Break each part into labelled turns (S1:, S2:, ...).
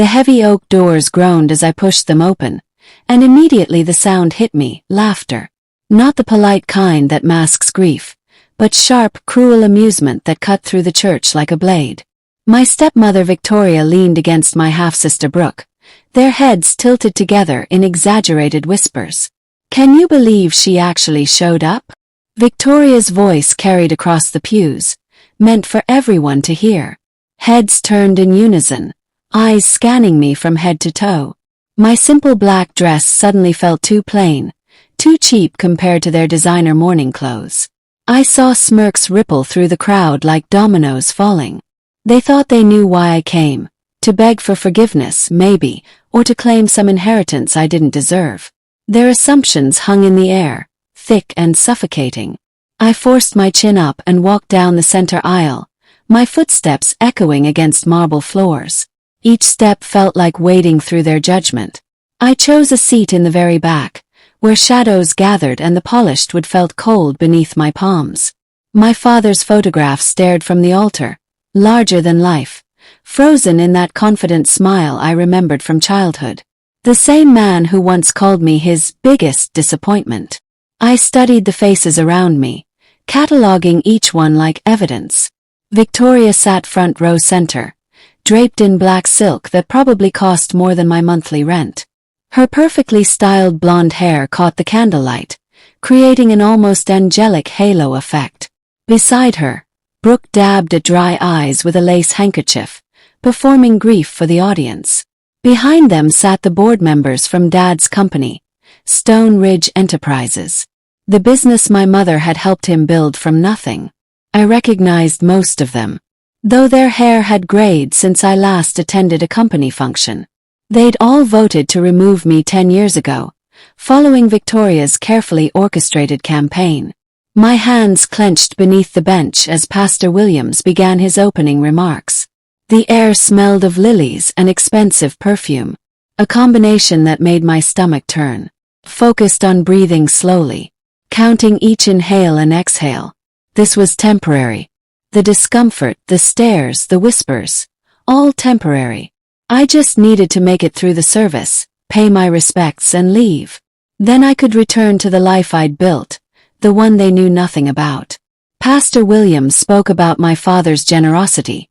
S1: The heavy oak doors groaned as I pushed them open, and immediately the sound hit me, laughter. Not the polite kind that masks grief, but sharp, cruel amusement that cut through the church like a blade. My stepmother Victoria leaned against my half-sister Brooke, their heads tilted together in exaggerated whispers. "Can you believe she actually showed up?" Victoria's voice carried across the pews, meant for everyone to hear. Heads turned in unison, eyes scanning me from head to toe. My simple black dress suddenly felt too plain, too cheap compared to their designer morning clothes. I saw smirks ripple through the crowd like dominoes falling. They thought they knew why I came, to beg for forgiveness, maybe, or to claim some inheritance I didn't deserve. Their assumptions hung in the air, thick and suffocating. I forced my chin up and walked down the center aisle, my footsteps echoing against marble floors. Each step felt like wading through their judgment. I chose a seat in the very back, where shadows gathered and the polished wood felt cold beneath my palms. My father's photograph stared from the altar, larger than life, frozen in that confident smile I remembered from childhood. The same man who once called me his biggest disappointment. I studied the faces around me, cataloging each one like evidence. Victoria sat front row center, draped in black silk that probably cost more than my monthly rent. Her perfectly styled blonde hair caught the candlelight, creating an almost angelic halo effect. Beside her, Brooke dabbed at dry eyes with a lace handkerchief, performing grief for the audience. Behind them sat the board members from Dad's company, Stone Ridge Enterprises, the business my mother had helped him build from nothing. I recognized most of them, though their hair had grayed since I last attended a company function. They'd all voted to remove me 10 years ago, following Victoria's carefully orchestrated campaign. My hands clenched beneath the bench as Pastor Williams began his opening remarks. The air smelled of lilies and expensive perfume, a combination that made my stomach turn. Focused on breathing slowly, counting each inhale and exhale. This was temporary. The discomfort, the stares, the whispers, all temporary. I just needed to make it through the service, pay my respects and leave. Then I could return to the life I'd built, the one they knew nothing about. Pastor Williams spoke about my father's generosity,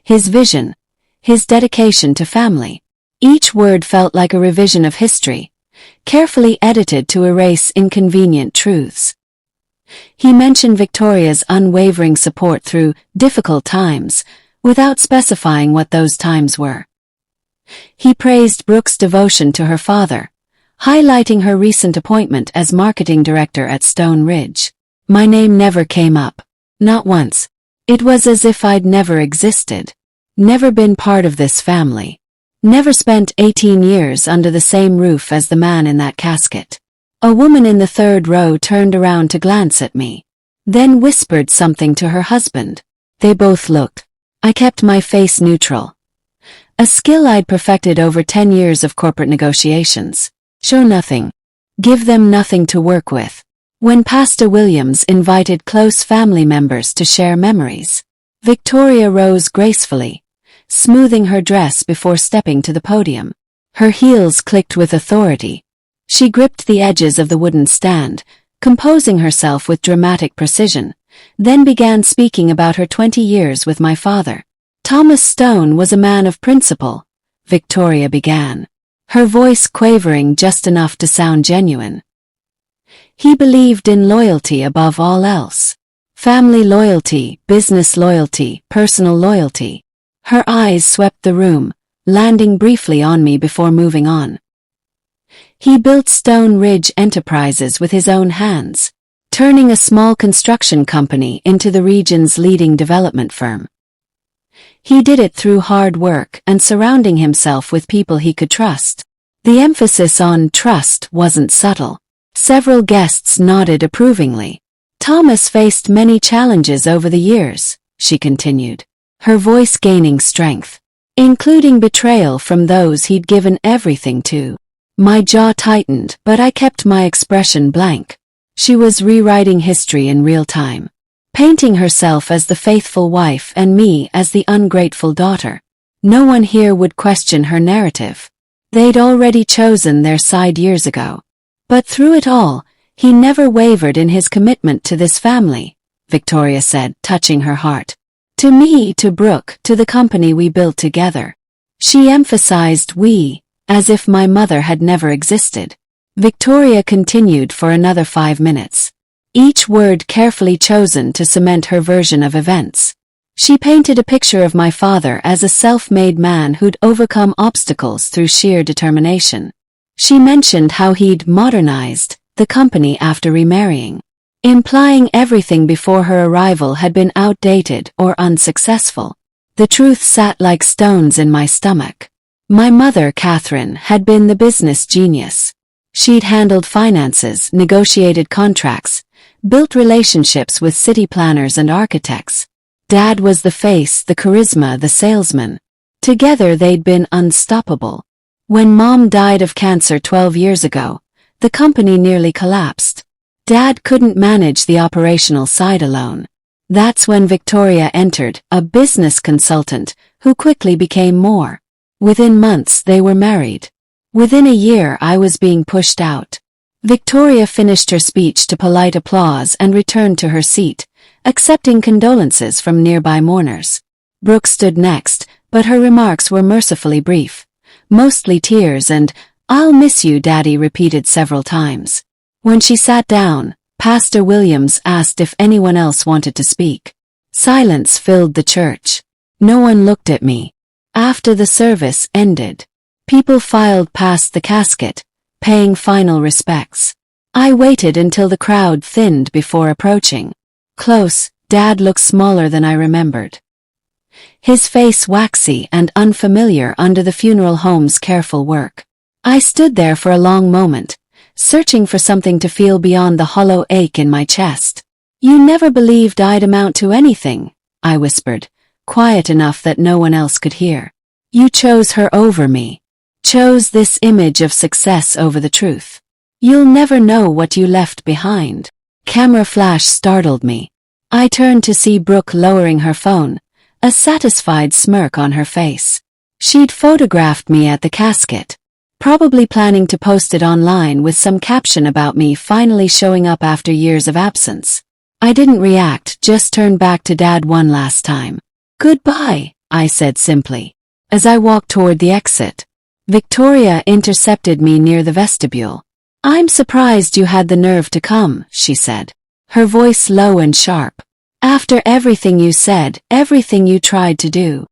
S1: his vision, his dedication to family. Each word felt like a revision of history, carefully edited to erase inconvenient truths. He mentioned Victoria's unwavering support through difficult times, without specifying what those times were. He praised Brooke's devotion to her father, highlighting her recent appointment as marketing director at Stone Ridge. My name never came up. Not once. It was as if I'd never existed. Never been part of this family. Never spent 18 years under the same roof as the man in that casket. A woman in the third row turned around to glance at me, then whispered something to her husband. They both looked. I kept my face neutral. A skill I'd perfected over 10 years of corporate negotiations. Show nothing. Give them nothing to work with. When Pastor Williams invited close family members to share memories, Victoria rose gracefully, smoothing her dress before stepping to the podium. Her heels clicked with authority. She gripped the edges of the wooden stand, composing herself with dramatic precision, then began speaking about her 20 years with my father. Thomas Stone was a man of principle, Victoria began, her voice quavering just enough to sound genuine. He believed in loyalty above all else. Family loyalty, business loyalty, personal loyalty. Her eyes swept the room, landing briefly on me before moving on. He built Stone Ridge Enterprises with his own hands, turning a small construction company into the region's leading development firm. He did it through hard work and surrounding himself with people he could trust. The emphasis on trust wasn't subtle. Several guests nodded approvingly. Thomas faced many challenges over the years, she continued, her voice gaining strength, including betrayal from those he'd given everything to. My jaw tightened, but I kept my expression blank. She was rewriting history in real time, painting herself as the faithful wife and me as the ungrateful daughter. No one here would question her narrative. They'd already chosen their side years ago. But through it all, he never wavered in his commitment to this family, Victoria said, touching her heart. To me, to Brooke, to the company we built together. She emphasized we, as if my mother had never existed. Victoria continued for another 5 minutes. Each word carefully chosen to cement her version of events. She painted a picture of my father as a self-made man who'd overcome obstacles through sheer determination. She mentioned how he'd modernized the company after remarrying, implying everything before her arrival had been outdated or unsuccessful. The truth sat like stones in my stomach. My mother, Catherine, had been the business genius. She'd handled finances, negotiated contracts, built relationships with city planners and architects. Dad was the face, the charisma, the salesman. Together they'd been unstoppable. When Mom died of cancer 12 years ago, the company nearly collapsed. Dad couldn't manage the operational side alone. That's when Victoria entered, a business consultant, who quickly became more. Within months they were married. Within a year I was being pushed out. Victoria finished her speech to polite applause and returned to her seat, accepting condolences from nearby mourners. Brooke stood next, but her remarks were mercifully brief. Mostly tears and, "I'll miss you, Daddy," repeated several times. When she sat down, Pastor Williams asked if anyone else wanted to speak. Silence filled the church. No one looked at me. After the service ended, people filed past the casket, paying final respects. I waited until the crowd thinned before approaching. Close, Dad looked smaller than I remembered. His face waxy and unfamiliar under the funeral home's careful work. I stood there for a long moment, searching for something to feel beyond the hollow ache in my chest. "You never believed I'd amount to anything," I whispered, quiet enough that no one else could hear. "You chose her over me. Chose this image of success over the truth. You'll never know what you left behind." Camera flash startled me. I turned to see Brooke lowering her phone, a satisfied smirk on her face. She'd photographed me at the casket, probably planning to post it online with some caption about me finally showing up after years of absence. I didn't react, just turned back to Dad one last time. "Goodbye," I said simply. As I walked toward the exit, Victoria intercepted me near the vestibule. "I'm surprised you had the nerve to come," she said, her voice low and sharp. "After everything you said, everything you tried to do."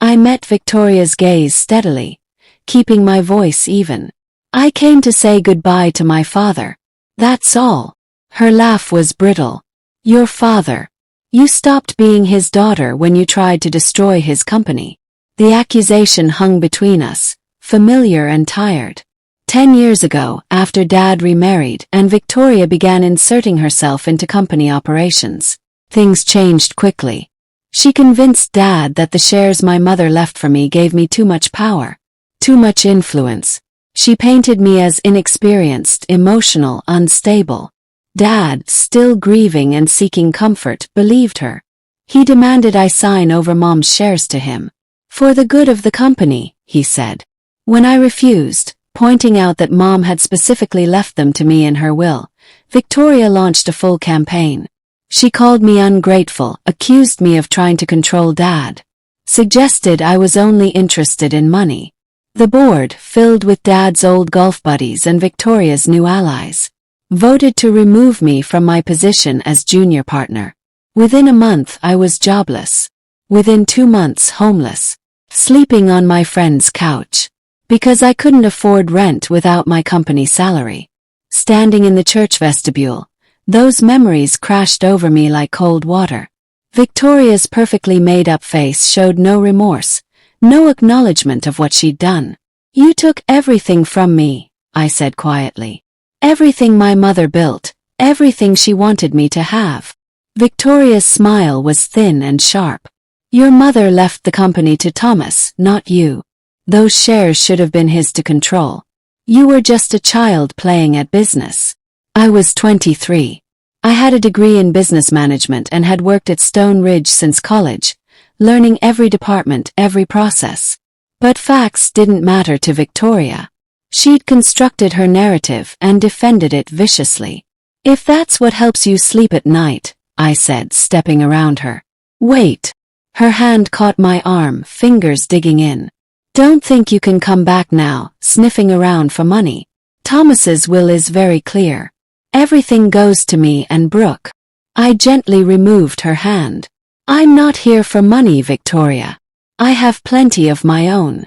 S1: I met Victoria's gaze steadily, keeping my voice even. "I came to say goodbye to my father. That's all." Her laugh was brittle. "Your father. You stopped being his daughter when you tried to destroy his company." The accusation hung between us, familiar and tired. 10 years ago, after Dad remarried and Victoria began inserting herself into company operations, things changed quickly. She convinced Dad that the shares my mother left for me gave me too much power, too much influence. She painted me as inexperienced, emotional, unstable. Dad, still grieving and seeking comfort, believed her. He demanded I sign over Mom's shares to him. "For the good of the company," he said. When I refused, pointing out that Mom had specifically left them to me in her will, Victoria launched a full campaign. She called me ungrateful, accused me of trying to control Dad, suggested I was only interested in money. The board, filled with Dad's old golf buddies and Victoria's new allies, voted to remove me from my position as junior partner. Within a month I was jobless. Within 2 months homeless, sleeping on my friend's couch, because I couldn't afford rent without my company salary. Standing in the church vestibule, those memories crashed over me like cold water. Victoria's perfectly made-up face showed no remorse, no acknowledgement of what she'd done. "You took everything from me," I said quietly. "Everything my mother built, everything she wanted me to have." Victoria's smile was thin and sharp. "Your mother left the company to Thomas, not you. Those shares should have been his to control. You were just a child playing at business." I was 23. I had a degree in business management and had worked at Stone Ridge since college, learning every department, every process. But facts didn't matter to Victoria. She'd constructed her narrative and defended it viciously. "If that's what helps you sleep at night," I said, stepping around her. "Wait." Her hand caught my arm, fingers digging in. "Don't think you can come back now, sniffing around for money. Thomas's will is very clear. Everything goes to me and Brooke." I gently removed her hand. "I'm not here for money, Victoria. I have plenty of my own."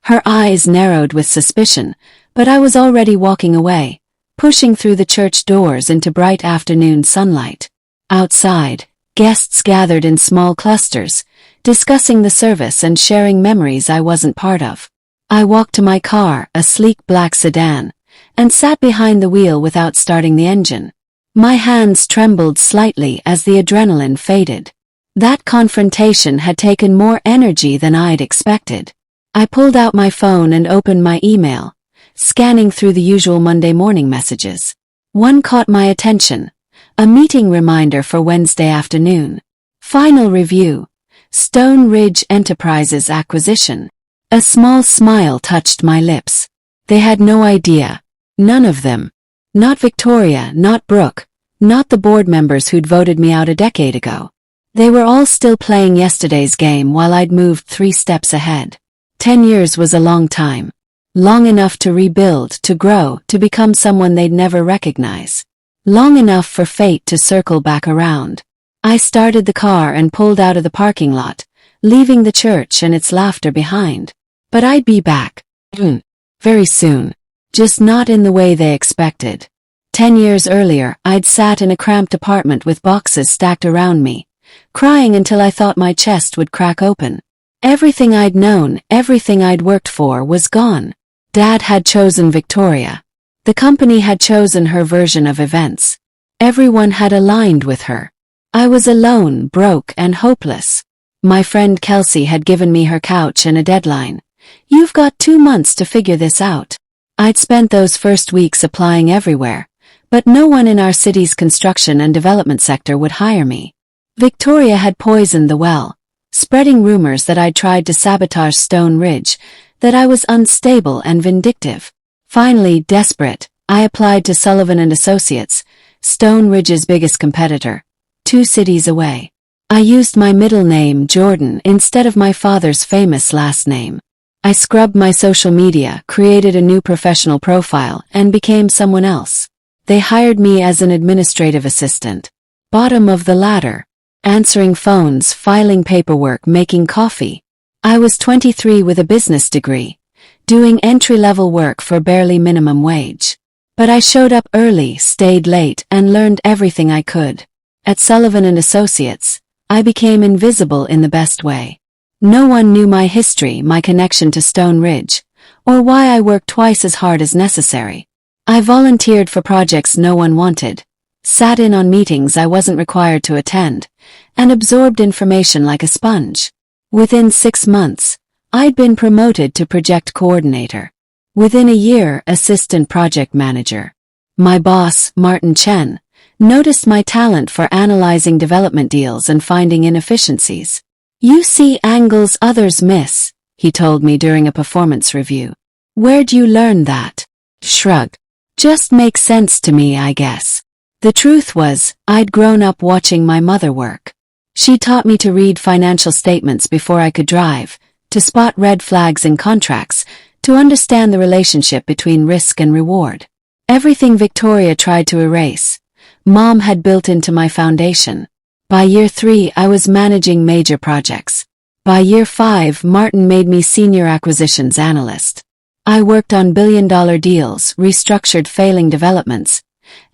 S1: Her eyes narrowed with suspicion, but I was already walking away, pushing through the church doors into bright afternoon sunlight. Outside, guests gathered in small clusters, discussing the service and sharing memories I wasn't part of. I walked to my car, a sleek black sedan, and sat behind the wheel without starting the engine. My hands trembled slightly as the adrenaline faded. That confrontation had taken more energy than I'd expected. I pulled out my phone and opened my email, scanning through the usual Monday morning messages. One caught my attention, a meeting reminder for Wednesday afternoon. Final review, Stone Ridge Enterprises acquisition. A small smile touched my lips. They had no idea. None of them. Not Victoria, not Brooke, not the board members who'd voted me out a decade ago. They were all still playing yesterday's game while I'd moved 3 steps ahead. 10 years was a long time. Long enough to rebuild, to grow, to become someone they'd never recognize. Long enough for fate to circle back around. I started the car and pulled out of the parking lot, leaving the church and its laughter behind. But I'd be back. Soon. Very soon. Just not in the way they expected. 10 years earlier, I'd sat in a cramped apartment with boxes stacked around me, crying until I thought my chest would crack open. Everything I'd known, everything I'd worked for was gone. Dad had chosen Victoria. The company had chosen her version of events. Everyone had aligned with her. I was alone, broke, and hopeless. My friend Kelsey had given me her couch and a deadline. "You've got 2 months to figure this out." I'd spent those first weeks applying everywhere, but no one in our city's construction and development sector would hire me. Victoria had poisoned the well, spreading rumors that I'd tried to sabotage Stone Ridge, that I was unstable and vindictive. Finally, desperate, I applied to Sullivan & Associates, Stone Ridge's biggest competitor, 2 cities away. I used my middle name, Jordan, instead of my father's famous last name. I scrubbed my social media, created a new professional profile, and became someone else. They hired me as an administrative assistant. Bottom of the ladder. Answering phones, filing paperwork, making coffee. I was 23 with a business degree, doing entry-level work for barely minimum wage. But I showed up early, stayed late, and learned everything I could. At Sullivan & Associates, I became invisible in the best way. No one knew my history, my connection to Stone Ridge, or why I worked twice as hard as necessary. I volunteered for projects no one wanted, sat in on meetings I wasn't required to attend, and absorbed information like a sponge. Within 6 months, I'd been promoted to project coordinator. Within a year, assistant project manager. My boss, Martin Chen, noticed my talent for analyzing development deals and finding inefficiencies. "You see angles others miss," he told me during a performance review. "Where'd you learn that?" Shrugged. "Just makes sense to me, I guess." The truth was, I'd grown up watching my mother work. She taught me to read financial statements before I could drive, to spot red flags in contracts, to understand the relationship between risk and reward. Everything Victoria tried to erase, Mom had built into my foundation. By year 3, I was managing major projects. By year 5, Martin made me senior acquisitions analyst. I worked on billion-dollar deals, restructured failing developments,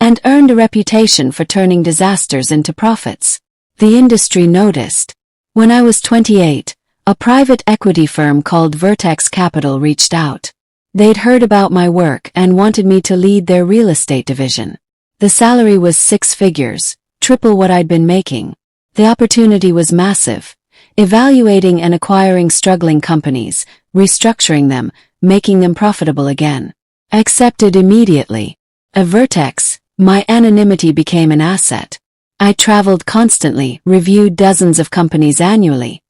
S1: and earned a reputation for turning disasters into profits. The industry noticed. When I was 28, a private equity firm called Vertex Capital reached out. They'd heard about my work and wanted me to lead their real estate division. The salary was 6 figures, triple what I'd been making. The opportunity was massive. Evaluating and acquiring struggling companies, restructuring them, making them profitable again. Accepted immediately. At Vertex, my anonymity became an asset. I traveled constantly, reviewed dozens of companies annually,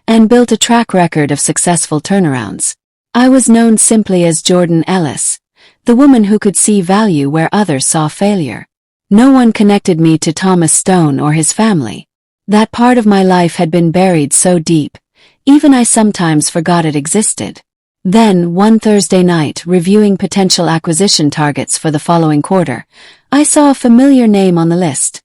S1: and built a track record of successful turnarounds. I was known simply as Jordan Ellis, the woman who could see value where others saw failure. No one connected me to Thomas Stone or his family. That part of my life had been buried so deep, even I sometimes forgot it existed. Then, one Thursday night, reviewing potential acquisition targets for the following quarter, I saw a familiar name on the list.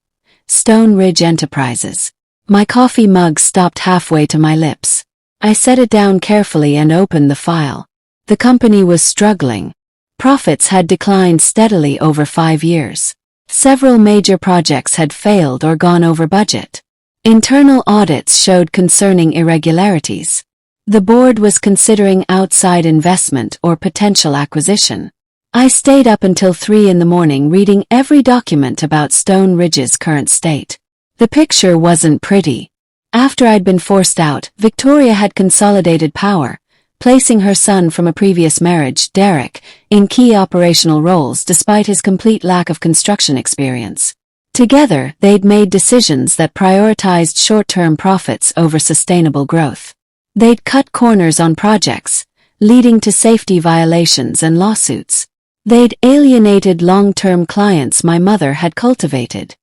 S1: Stone Ridge Enterprises. My coffee mug stopped halfway to my lips. I set it down carefully and opened the file. The company was struggling. Profits had declined steadily over 5 years. Several major projects had failed or gone over budget. Internal audits showed concerning irregularities. The board was considering outside investment or potential acquisition. I stayed up until 3 in the morning reading every document about Stone Ridge's current state. The picture wasn't pretty. After I'd been forced out, Victoria had consolidated power, placing her son from a previous marriage, Derek, in key operational roles despite his complete lack of construction experience. Together, they'd made decisions that prioritized short-term profits over sustainable growth. They'd cut corners on projects, leading to safety violations and lawsuits. They'd alienated long-term clients my mother had cultivated.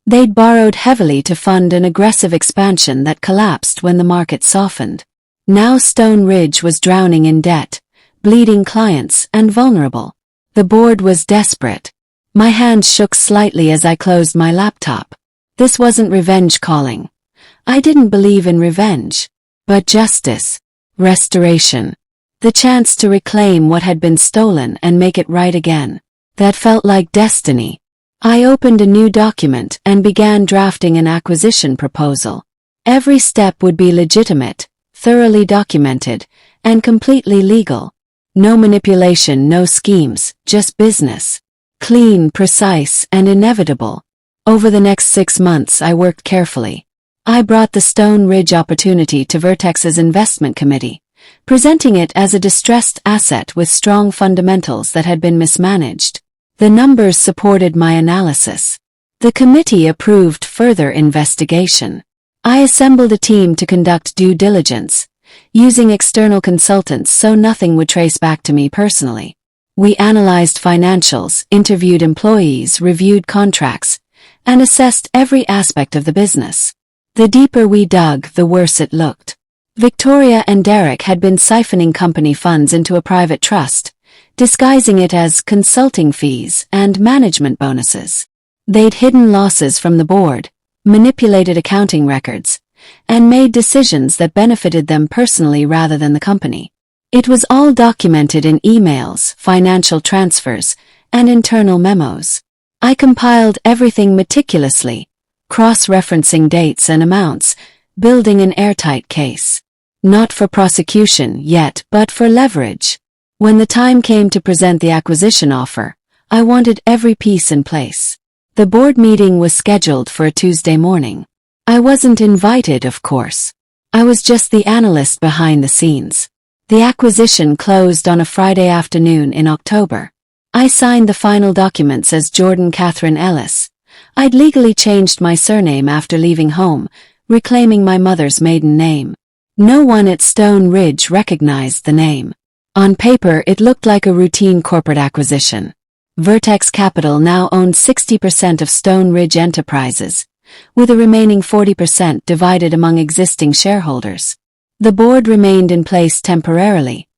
S1: They'd borrowed heavily to fund an aggressive expansion that collapsed when the market softened. Now Stone Ridge was drowning in debt, bleeding clients, and vulnerable. The board was desperate. My hands shook slightly as I closed my laptop. This wasn't revenge calling. I didn't believe in revenge. But justice. Restoration. The chance to reclaim what had been stolen and make it right again. That felt like destiny. I opened a new document and began drafting an acquisition proposal. Every step would be legitimate, thoroughly documented, and completely legal. No manipulation, no schemes, just business. Clean, precise, and inevitable. Over the next 6 months I worked carefully. I brought the Stone Ridge opportunity to Vertex's investment committee, presenting it as a distressed asset with strong fundamentals that had been mismanaged. The numbers supported my analysis. The committee approved further investigation. I assembled a team to conduct due diligence, using external consultants so nothing would trace back to me personally. We analyzed financials, interviewed employees, reviewed contracts, and assessed every aspect of the business. The deeper we dug, the worse it looked. Victoria and Derek had been siphoning company funds into a private trust, disguising it as consulting fees and management bonuses. They'd hidden losses from the board, manipulated accounting records, and made decisions that benefited them personally rather than the company. It was all documented in emails, financial transfers, and internal memos. I compiled everything meticulously, cross-referencing dates and amounts, building an airtight case. Not for prosecution yet, but for leverage. When the time came to present the acquisition offer, I wanted every piece in place. The board meeting was scheduled for a Tuesday morning. I wasn't invited, of course. I was just the analyst behind the scenes. The acquisition closed on a Friday afternoon in October. I signed the final documents as Jordan Catherine Ellis. I'd legally changed my surname after leaving home, reclaiming my mother's maiden name. No one at Stone Ridge recognized the name. On paper, it looked like a routine corporate acquisition. Vertex Capital now owned 60% of Stone Ridge Enterprises, with the remaining 40% divided among existing shareholders. The board remained in place temporarily,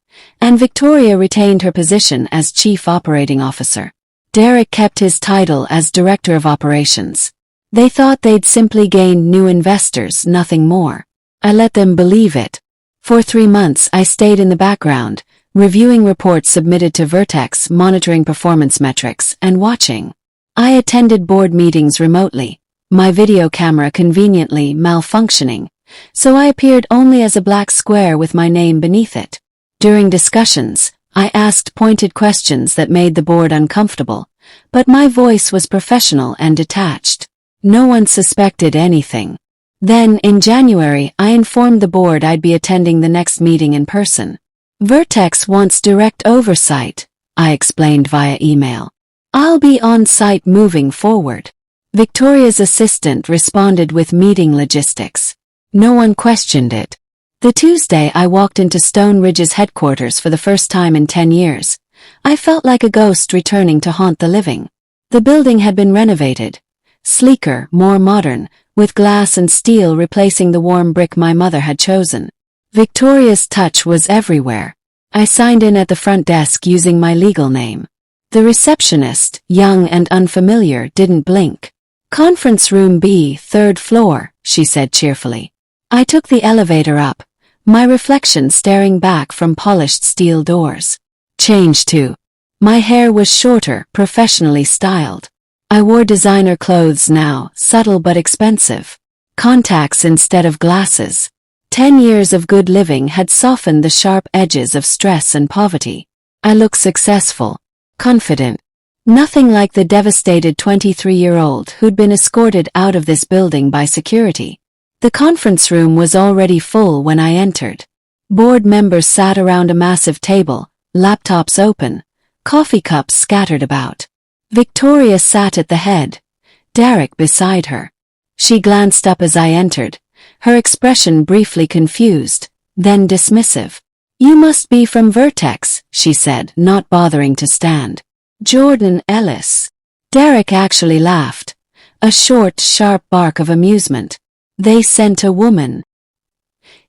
S1: and Victoria retained her position as Chief Operating Officer. Derek kept his title as Director of Operations. They thought they'd simply gained new investors, nothing more. I let them believe it. For 3 months I stayed in the background, reviewing reports submitted to Vertex, monitoring performance metrics, and watching. I attended board meetings remotely, my video camera conveniently malfunctioning, so I appeared only as a black square with my name beneath it. During discussions, I asked pointed questions that made the board uncomfortable, but my voice was professional and detached. No one suspected anything. Then, in January, I informed the board I'd be attending the next meeting in person. Vertex wants direct oversight, I explained via email. I'll be on site moving forward. Victoria's assistant responded with meeting logistics. No one questioned it. The Tuesday I walked into Stone Ridge's headquarters for the first time in 10 years, I felt like a ghost returning to haunt the living. The building had been renovated. Sleeker, more modern, with glass and steel replacing the warm brick my mother had chosen. Victoria's touch was everywhere. I signed in at the front desk using my legal name. The receptionist, young and unfamiliar, didn't blink. "Conference room B, third floor," she said cheerfully. I took the elevator up, my reflection staring back from polished steel doors. Change too. My hair was shorter, professionally styled. I wore designer clothes now, subtle but expensive. Contacts instead of glasses. 10 years of good living had softened the sharp edges of stress and poverty. I looked successful, confident. Nothing like the devastated 23-year-old who'd been escorted out of this building by security. The conference room was already full when I entered. Board members sat around a massive table, laptops open, coffee cups scattered about. Victoria sat at the head, Derek beside her. She glanced up as I entered, her expression briefly confused, then dismissive. "You must be from Vertex," she said, not bothering to stand. "Jordan Ellis." Derek actually laughed, a short, sharp bark of amusement. "They sent a woman."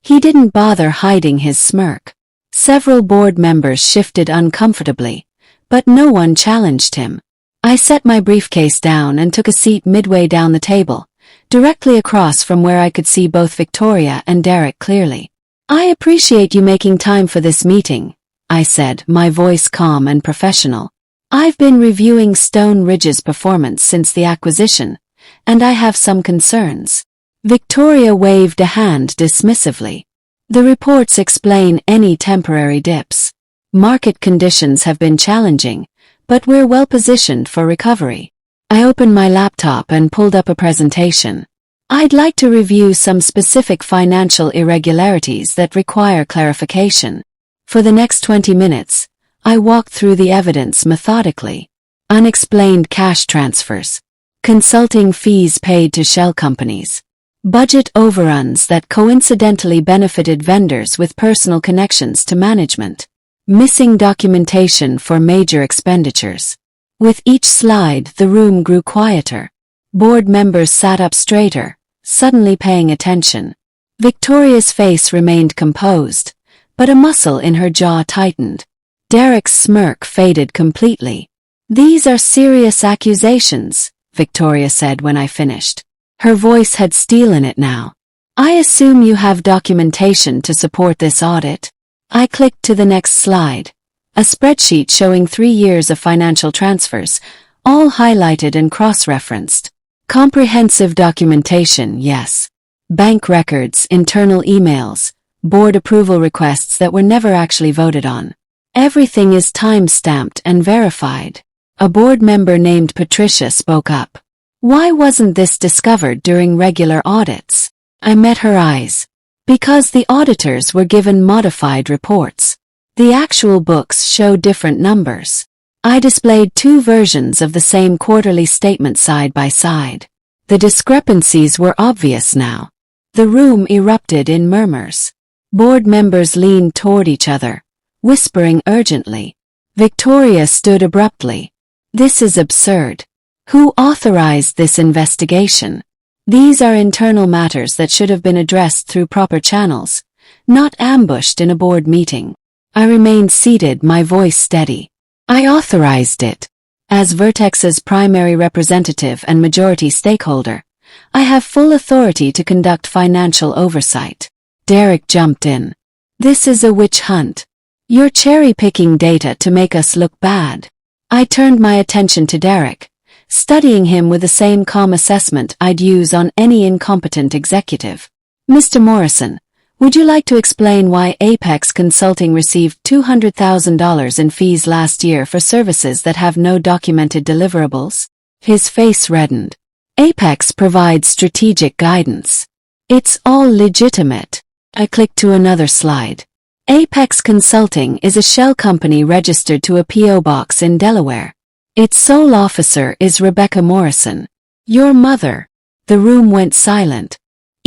S1: He didn't bother hiding his smirk. Several board members shifted uncomfortably, but no one challenged him. I set my briefcase down and took a seat midway down the table, directly across from where I could see both Victoria and Derek clearly. "I appreciate you making time for this meeting," I said, my voice calm and professional. "I've been reviewing Stone Ridge's performance since the acquisition, and I have some concerns." Victoria waved a hand dismissively. "The reports explain any temporary dips. Market conditions have been challenging, but we're well positioned for recovery." I opened my laptop and pulled up a presentation. "I'd like to review some specific financial irregularities that require clarification." For the next 20 minutes, I walked through the evidence methodically. Unexplained cash transfers, consulting fees paid to shell companies, budget overruns that coincidentally benefited vendors with personal connections to management, missing documentation for major expenditures. With each slide, the room grew quieter. Board members sat up straighter, suddenly paying attention. Victoria's face remained composed, but a muscle in her jaw tightened. Derek's smirk faded completely. "These are serious accusations," Victoria said when I finished. Her voice had steel in it now. "I assume you have documentation to support this audit." I clicked to the next slide. A spreadsheet showing 3 years of financial transfers, all highlighted and cross-referenced. Comprehensive documentation, yes. Bank records, internal emails, board approval requests that were never actually voted on. Everything is time-stamped and verified. A board member named Patricia spoke up. "Why wasn't this discovered during regular audits?" I met her eyes. "Because the auditors were given modified reports. The actual books show different numbers." I displayed 2 versions of the same quarterly statement side by side. The discrepancies were obvious now. The room erupted in murmurs. Board members leaned toward each other, whispering urgently. Victoria stood abruptly. "This is absurd. Who authorized this investigation? These are internal matters that should have been addressed through proper channels, not ambushed in a board meeting." I remained seated, my voice steady. "I authorized it. As Vertex's primary representative and majority stakeholder, I have full authority to conduct financial oversight." Derek jumped in. "This is a witch hunt. You're cherry-picking data to make us look bad." I turned my attention to Derek, studying him with the same calm assessment I'd use on any incompetent executive. "Mr. Morrison, would you like to explain why Apex Consulting received $200,000 in fees last year for services that have no documented deliverables?" His face reddened. "Apex provides strategic guidance. It's all legitimate." I clicked to another slide. Apex Consulting is a shell company registered to a P.O. box in Delaware. Its sole officer is Rebecca Morrison. Your mother. The room went silent.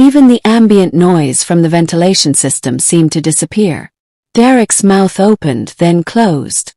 S1: Even the ambient noise from the ventilation system seemed to disappear. Derek's mouth opened, then closed.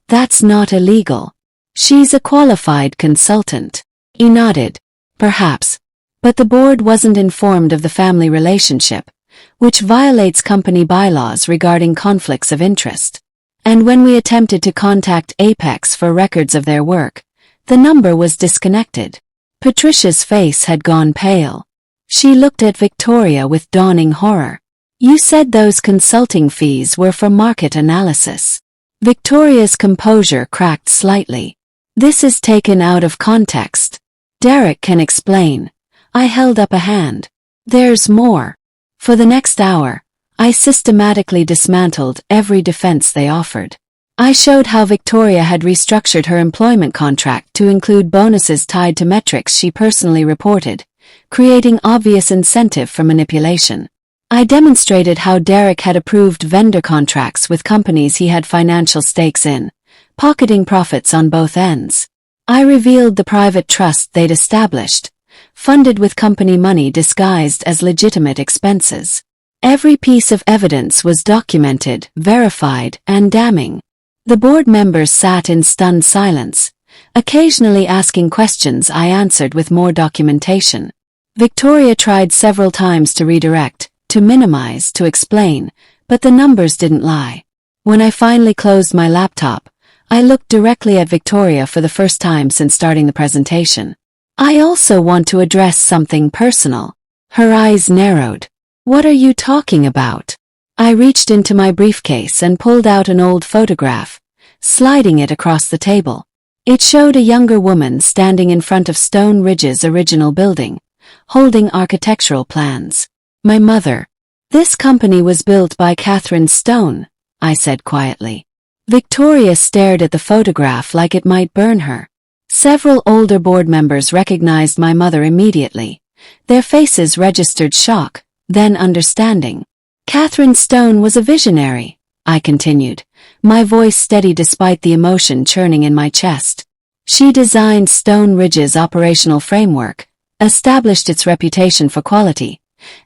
S1: That's not illegal. She's a qualified consultant. He nodded. Perhaps. But the board wasn't informed of the family relationship, which violates company bylaws regarding conflicts of interest. And when we attempted to contact Apex for records of their work, the number was disconnected. Patricia's face had gone pale. She looked at Victoria with dawning horror. You said those consulting fees were for market analysis. Victoria's composure cracked slightly. This is taken out of context. Derek can explain. I held up a hand. There's more. For the next hour, I systematically dismantled every defense they offered. I showed how Victoria had restructured her employment contract to include bonuses tied to metrics she personally reported, creating obvious incentive for manipulation. I demonstrated how Derek had approved vendor contracts with companies he had financial stakes in, pocketing profits on both ends. I revealed the private trust they'd established, funded with company money disguised as legitimate expenses. Every piece of evidence was documented, verified, and damning. The board members sat in stunned silence, occasionally asking questions I answered with more documentation. Victoria tried several times to redirect, to minimize, to explain, but the numbers didn't lie. When I finally closed my laptop, I looked directly at Victoria for the first time since starting the presentation. I also want to address something personal. Her eyes narrowed. What are you talking about? I reached into my briefcase and pulled out an old photograph, sliding it across the table. It showed a younger woman standing in front of Stone Ridge's original building, holding architectural plans. My mother. This company was built by Catherine Stone, I said quietly. Victoria stared at the photograph like it might burn her. Several older board members recognized my mother immediately. Their faces registered shock, then understanding. Catherine Stone was a visionary, I continued, my voice steady despite the emotion churning in my chest. She designed Stone Ridge's operational framework, established its reputation for quality,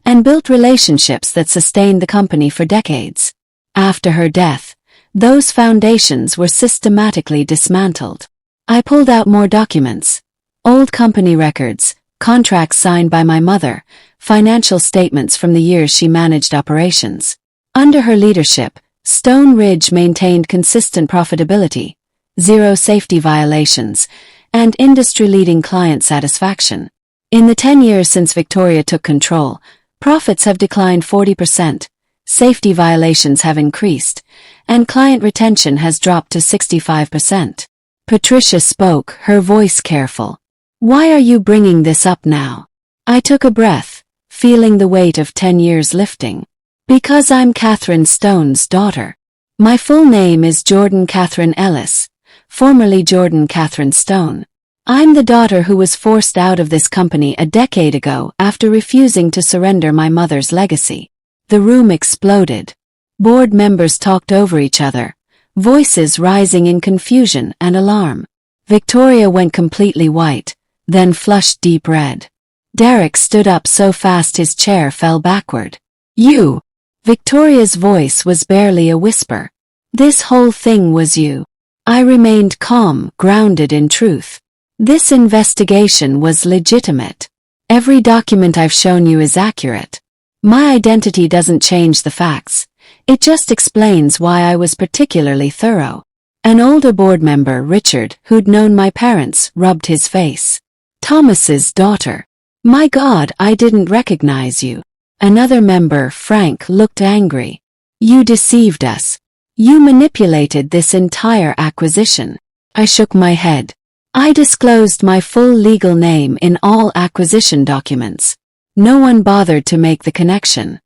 S1: and built relationships that sustained the company for decades. After her death, those foundations were systematically dismantled. I pulled out more documents, old company records, contracts signed by my mother, financial statements from the years she managed operations. Under her leadership, Stone Ridge maintained consistent profitability, zero safety violations, and industry-leading client satisfaction. In the 10 years since Victoria took control, profits have declined 40%, safety violations have increased, and client retention has dropped to 65%. Patricia spoke, her voice careful. Why are you bringing this up now? I took a breath, feeling the weight of 10 years lifting. Because I'm Catherine Stone's daughter. My full name is Jordan Catherine Ellis, formerly Jordan Catherine Stone. I'm the daughter who was forced out of this company a decade ago after refusing to surrender my mother's legacy. The room exploded. Board members talked over each other, voices rising in confusion and alarm. Victoria went completely white, then flushed deep red. Derek stood up so fast his chair fell backward. You! Victoria's voice was barely a whisper. This whole thing was you. I remained calm, grounded in truth. This investigation was legitimate. Every document I've shown you is accurate. My identity doesn't change the facts. It just explains why I was particularly thorough. An older board member, Richard, who'd known my parents, rubbed his face. Thomas's daughter. My God, I didn't recognize you. Another member, Frank, looked angry. You deceived us. You manipulated this entire acquisition. I shook my head. I disclosed my full legal name in all acquisition documents. No one bothered to make the connection.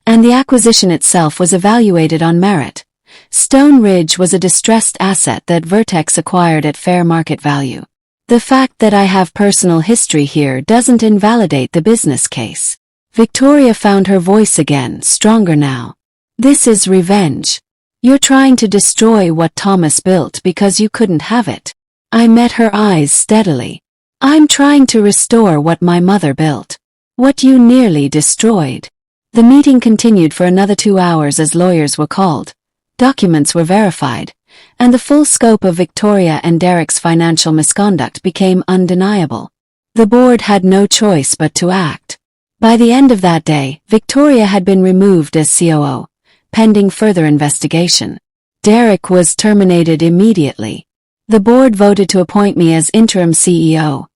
S1: And the acquisition itself was evaluated on merit. Stone Ridge was a distressed asset that Vertex acquired at fair market value. The fact that I have personal history here doesn't invalidate the business case. Victoria found her voice again, stronger now. This is revenge. You're trying to destroy what Thomas built because you couldn't have it. I met her eyes steadily. I'm trying to restore what my mother built. What you nearly destroyed. The meeting continued for another 2 hours as lawyers were called, documents were verified, and the full scope of Victoria and Derek's financial misconduct became undeniable. The board had no choice but to act. By the end of that day, Victoria had been removed as COO, pending further investigation. Derek was terminated immediately. The board voted to appoint me as interim CEO,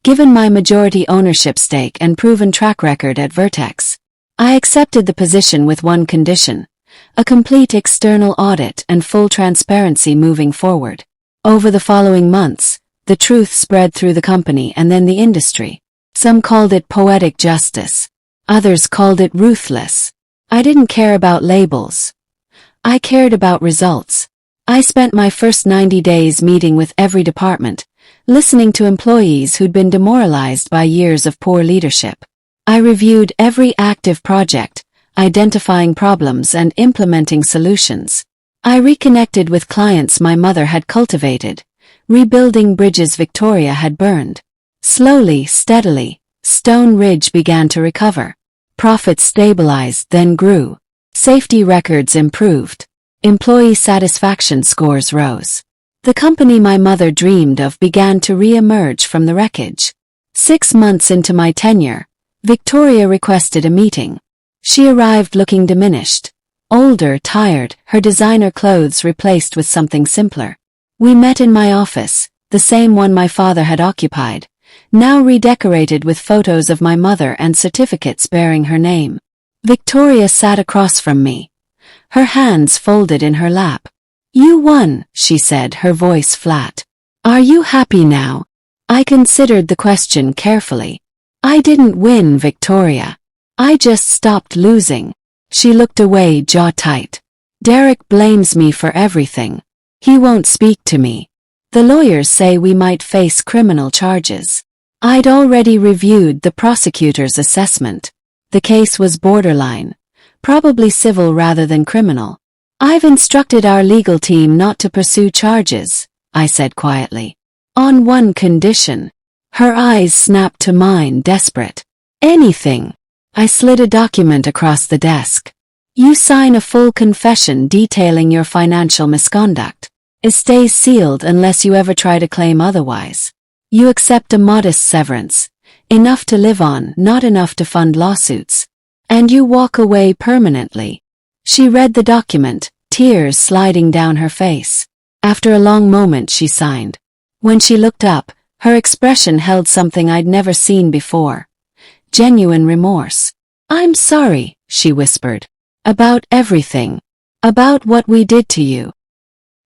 S1: given my majority ownership stake and proven track record at Vertex. I accepted the position with one condition: a complete external audit and full transparency moving forward. Over the following months, the truth spread through the company and then the industry. Some called it poetic justice. Others called it ruthless. I didn't care about labels. I cared about results. I spent my first 90 days meeting with every department, listening to employees who'd been demoralized by years of poor leadership. I reviewed every active project, identifying problems and implementing solutions. I reconnected with clients my mother had cultivated, rebuilding bridges Victoria had burned. Slowly, steadily, Stone Ridge began to recover. Profits stabilized, then grew. Safety records improved. Employee satisfaction scores rose. The company my mother dreamed of began to re-emerge from the wreckage. 6 months into my tenure, Victoria requested a meeting. She arrived looking diminished, older, tired, her designer clothes replaced with something simpler. We met in my office, the same one my father had occupied, now redecorated with photos of my mother and certificates bearing her name. Victoria sat across from me, her hands folded in her lap. "You won," she said, her voice flat. "Are you happy now?" I considered the question carefully. "I didn't win, Victoria. I just stopped losing." She looked away, jaw tight. "Derek blames me for everything. He won't speak to me. The lawyers say we might face criminal charges." I'd already reviewed the prosecutor's assessment. The case was borderline, probably civil rather than criminal. "I've instructed our legal team not to pursue charges," I said quietly. "On one condition." Her eyes snapped to mine, desperate. "Anything." I slid a document across the desk. "You sign a full confession detailing your financial misconduct. It stays sealed unless you ever try to claim otherwise. You accept a modest severance, enough to live on, not enough to fund lawsuits. And you walk away permanently." She read the document, tears sliding down her face. After a long moment she signed. When she looked up, her expression held something I'd never seen before. Genuine remorse. "I'm sorry," she whispered. "About everything. About what we did to you."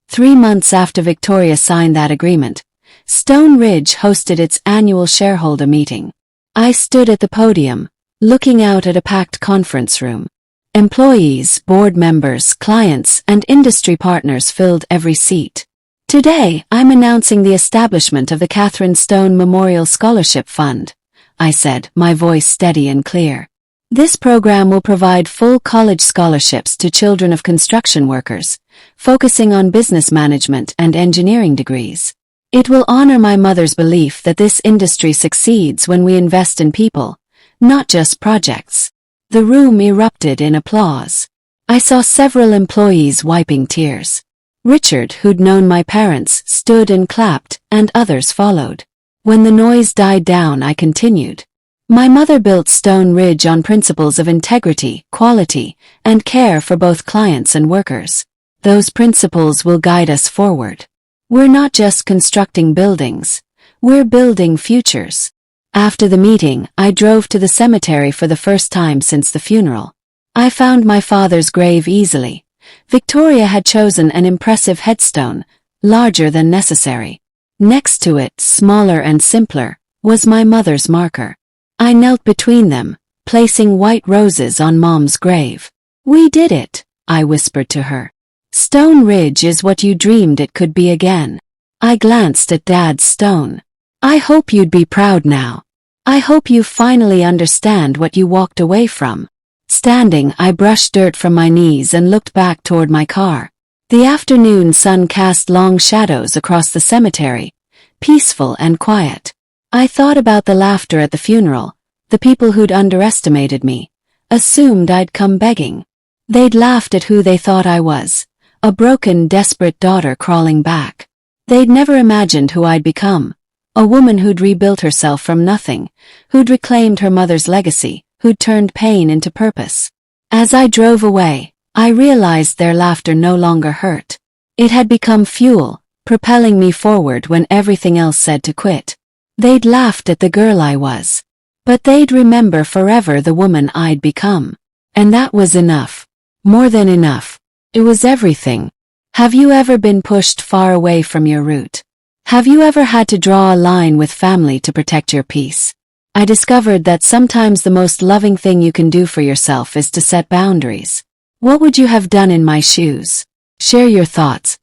S1: 3 months after Victoria signed that agreement, Stone Ridge hosted its annual shareholder meeting. I stood at the podium, looking out at a packed conference room. Employees, board members, clients, and industry partners filled every seat. "Today, I'm announcing the establishment of the Catherine Stone Memorial Scholarship Fund," I said, my voice steady and clear. "This program will provide full college scholarships to children of construction workers, focusing on business management and engineering degrees. It will honor my mother's belief that this industry succeeds when we invest in people, not just projects." The room erupted in applause. I saw several employees wiping tears. Richard, who'd known my parents, stood and clapped, and others followed. When the noise died down, I continued. "My mother built Stone Ridge on principles of integrity, quality, and care for both clients and workers. Those principles will guide us forward. We're not just constructing buildings, we're building futures." After the meeting, I drove to the cemetery for the first time since the funeral. I found my father's grave easily. Victoria had chosen an impressive headstone, larger than necessary. Next to it, smaller and simpler, was my mother's marker. I knelt between them, placing white roses on Mom's grave. "We did it," I whispered to her. "Stone Ridge is what you dreamed it could be again." I glanced at Dad's stone. "I hope you'd be proud now. I hope you finally understand what you walked away from." Standing, I brushed dirt from my knees and looked back toward my car. The afternoon sun cast long shadows across the cemetery, peaceful and quiet. I thought about the laughter at the funeral, The people who'd underestimated me, assumed I'd come begging. They'd laughed at who they thought I was, a broken, desperate daughter crawling back. They'd never imagined who I'd become, a woman who'd rebuilt herself from nothing, who'd reclaimed her mother's legacy, who'd turned pain into purpose. As I drove away, I realized their laughter no longer hurt. It had become fuel, propelling me forward when everything else said to quit. They'd laughed at the girl I was, but they'd remember forever the woman I'd become. And that was enough. More than enough. It was everything. Have you ever been pushed far away from your root? Have you ever had to draw a line with family to protect your peace? I discovered that sometimes the most loving thing you can do for yourself is to set boundaries. What would you have done in my shoes? Share your thoughts.